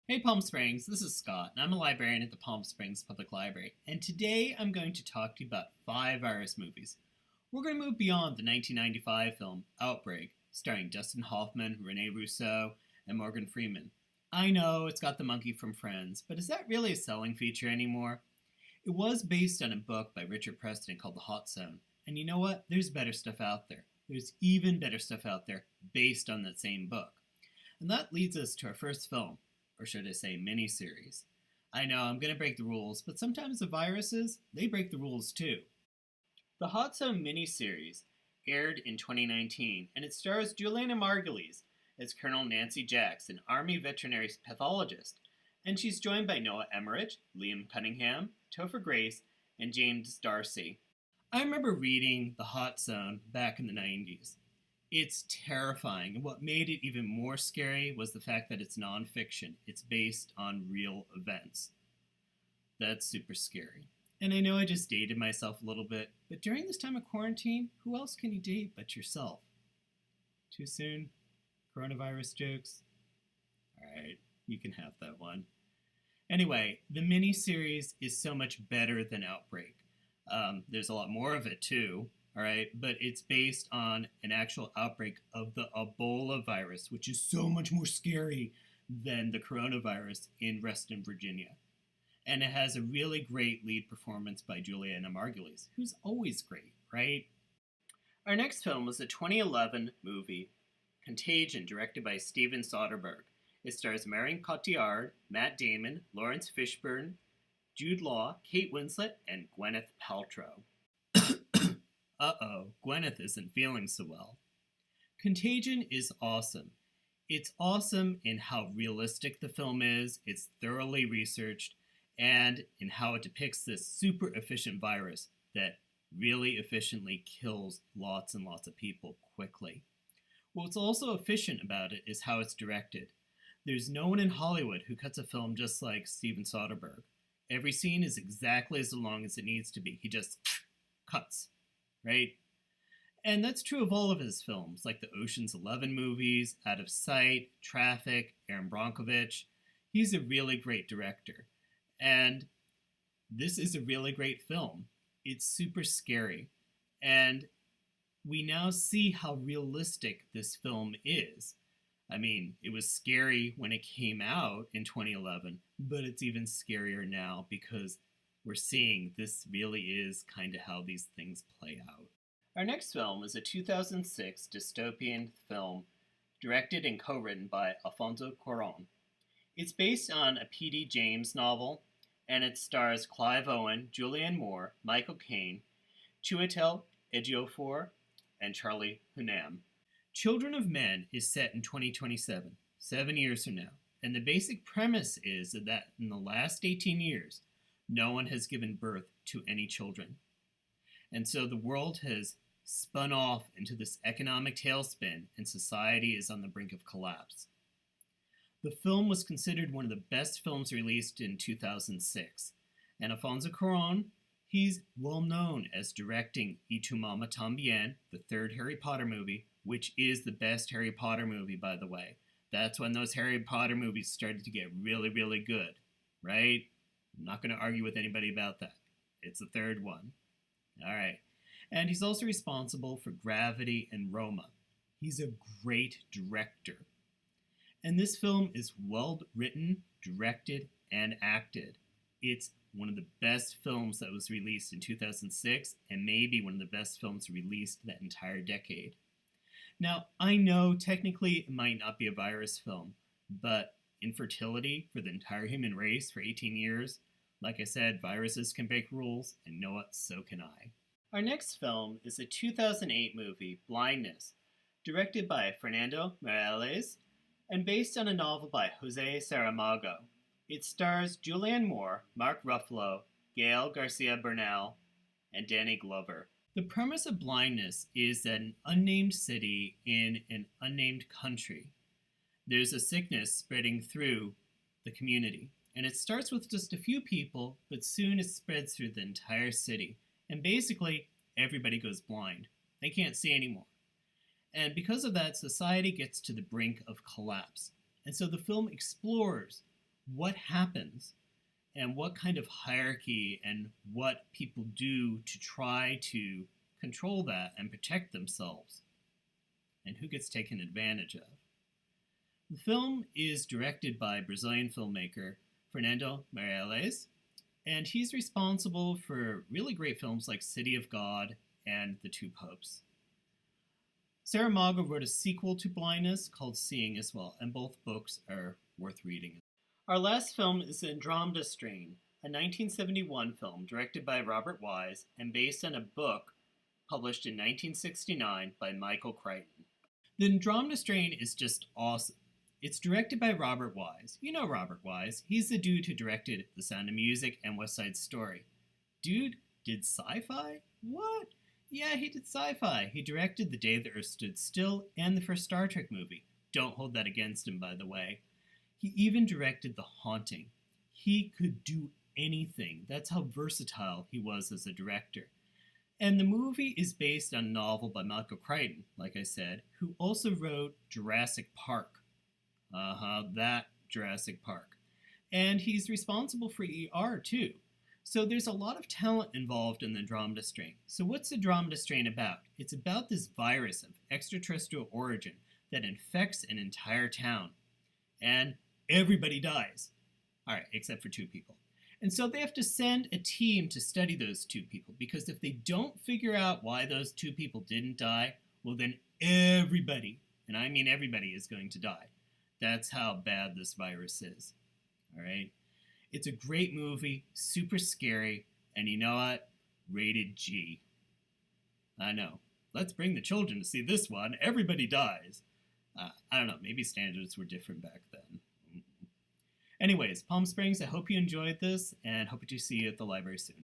Hey Palm Springs, this is Scott, and I'm a librarian at the Palm Springs Public Library, and today I'm going to talk to you about 5 virus movies. We're going to move beyond the 1995 film Outbreak, starring Dustin Hoffman, Rene Russo, and Morgan Freeman. I know it's got the monkey from Friends, but is that really a selling feature anymore? It was based on a book by Richard Preston called The Hot Zone, and you know what? There's better stuff out there. There's even better stuff out there based on that same book. And that leads us to our first film, or should I say miniseries. I know I'm going to break the rules, but sometimes the viruses, they break the rules too. The Hot Zone miniseries aired in 2019, and it stars Juliana Margulies as Colonel Nancy Jacks, an Army veterinary pathologist, and she's joined by Noah Emmerich, Liam Cunningham, Topher Grace, and James D'Arcy. I remember reading The Hot Zone back in the 90s. It's terrifying, and what made it even more scary was the fact that it's nonfiction. It's based on real events. That's super scary. And I know I just dated myself a little bit, but during this time of quarantine, who else can you date but yourself? Too soon? Coronavirus jokes? Alright, you can have that one. Anyway, the miniseries is so much better than Outbreak. There's a lot more of it too. All right, but it's based on an actual outbreak of the Ebola virus, which is so much more scary than the coronavirus in Reston, Virginia. And it has a really great lead performance by Juliana Margulies, who's always great, right? Our next film was a 2011 movie, Contagion, directed by Steven Soderbergh. It stars Marion Cotillard, Matt Damon, Lawrence Fishburne, Jude Law, Kate Winslet, and Gwyneth Paltrow. Gwyneth isn't feeling so well. Contagion is awesome. It's awesome in how realistic the film is, it's thoroughly researched, and in how it depicts this super efficient virus that really efficiently kills lots and lots of people quickly. What's also efficient about it is how it's directed. There's no one in Hollywood who cuts a film just like Steven Soderbergh. Every scene is exactly as long as it needs to be. He just cuts. Right? And that's true of all of his films, like the Ocean's 11 movies, Out of Sight, Traffic, Aaron Brockovich. He's a really great director. And this is a really great film. It's super scary. And we now see how realistic this film is. I mean, it was scary when it came out in 2011, but it's even scarier now because we're seeing this really is kind of how these things play out. Our next film is a 2006 dystopian film directed and co-written by Alfonso Cuarón. It's based on a P.D. James novel, and it stars Clive Owen, Julianne Moore, Michael Caine, Chiwetel Ejiofor, and Charlie Hunnam. Children of Men is set in 2027, 7 years from now, and the basic premise is that in the last 18 years, no one has given birth to any children. And so the world has spun off into this economic tailspin, and society is on the brink of collapse. The film was considered one of the best films released in 2006. And Alfonso Cuarón, he's well known as directing Y Tu Mamá También, the third Harry Potter movie, which is the best Harry Potter movie, by the way. That's when those Harry Potter movies started to get really, really good, right? I'm not going to argue with anybody about that. It's the third one. All right. And he's also responsible for Gravity and Roma. He's a great director. And this film is well written, directed, and acted. It's one of the best films that was released in 2006, and maybe one of the best films released that entire decade. Now, I know technically it might not be a virus film, but infertility for the entire human race for 18 years, like I said, viruses can break rules, and know what, so can I. Our next film is a 2008 movie, Blindness, directed by Fernando Meirelles, and based on a novel by Jose Saramago. It stars Julianne Moore, Mark Ruffalo, Gael Garcia Bernal, and Danny Glover. The premise of Blindness is that an unnamed city in an unnamed country, there's a sickness spreading through the community. And it starts with just a few people, but soon it spreads through the entire city. And basically, everybody goes blind. They can't see anymore. And because of that, society gets to the brink of collapse. And so the film explores what happens and what kind of hierarchy and what people do to try to control that and protect themselves, and who gets taken advantage of. The film is directed by Brazilian filmmaker Fernando Meirelles, and he's responsible for really great films like City of God and The Two Popes. Saramago wrote a sequel to Blindness called Seeing as well, and both books are worth reading. Our last film is Andromeda Strain, a 1971 film directed by Robert Wise and based on a book published in 1969 by Michael Crichton. The Andromeda Strain is just awesome. It's directed by Robert Wise. You know Robert Wise. He's the dude who directed The Sound of Music and West Side Story. Dude did sci-fi? What? Yeah, he did sci-fi. He directed The Day the Earth Stood Still and the first Star Trek movie. Don't hold that against him, by the way. He even directed The Haunting. He could do anything. That's how versatile he was as a director. And the movie is based on a novel by Michael Crichton, like I said, who also wrote Jurassic Park. That Jurassic Park. And he's responsible for ER too. So there's a lot of talent involved in the Andromeda Strain. So what's the Andromeda Strain about? It's about this virus of extraterrestrial origin that infects an entire town. And everybody dies. All right, except for 2 people. And so they have to send a team to study those 2 people, because if they don't figure out why those 2 people didn't die, well then everybody, and I mean everybody, is going to die. That's how bad this virus is. All right? It's a great movie, super scary, and you know what? Rated G. I know. Let's bring the children to see this one. Everybody dies. I don't know. Maybe standards were different back then. Anyways, Palm Springs, I hope you enjoyed this, and hope to see you at the library soon.